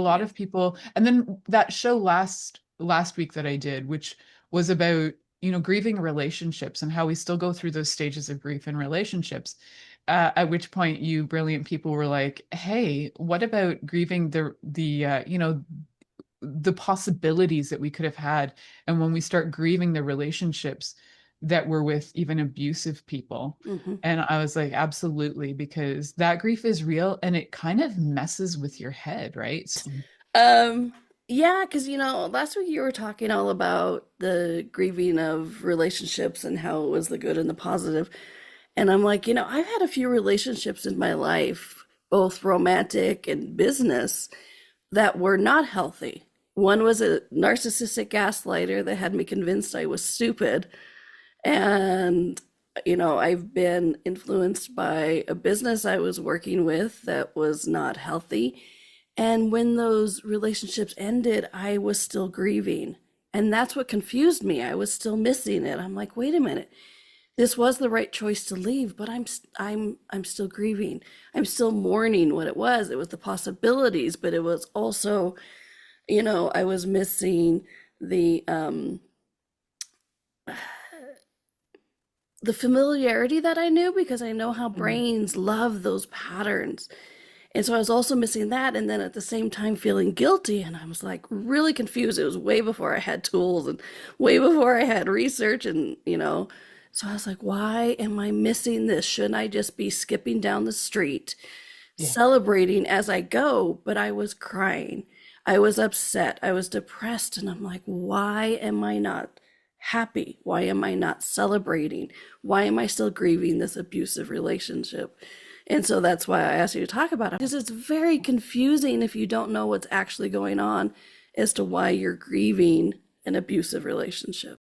lot Yeah. of people, and then that show last week that I did, which was about, grieving relationships and how we still go through those stages of grief in relationships. At which point you brilliant people were like, hey, what about grieving the possibilities that we could have had, and when we start grieving the relationships that were with even abusive people. Hmm. And I was like, absolutely, because that grief is real and it kind of messes with your head, right? So, Um, yeah, because last week you were talking all about the grieving of relationships and how it was the good and the positive. And I'm like, I've had a few relationships in my life, both romantic and business, that were not healthy. One was a narcissistic gaslighter that had me convinced I was stupid. And, I've been influenced by a business I was working with that was not healthy. And when those relationships ended, I was still grieving. And that's what confused me. I was still missing it. I'm like, wait a minute. This was the right choice to leave, but I'm still grieving. I'm still mourning what it was. It was the possibilities, but it was also, I was missing the the familiarity that I knew, because I know how mm, brains love those patterns. And so I was also missing that. And then at the same time, feeling guilty. And I was like really confused. It was way before I had tools and way before I had research. And so I was like, why am I missing this? Shouldn't I just be skipping down the street, yeah. celebrating as I go? But I was crying. I was upset. I was depressed. And I'm like, why am I not happy? Why am I not celebrating? Why am I still grieving this abusive relationship? And so that's why I asked you to talk about it, because it's very confusing if you don't know what's actually going on as to why you're grieving an abusive relationship.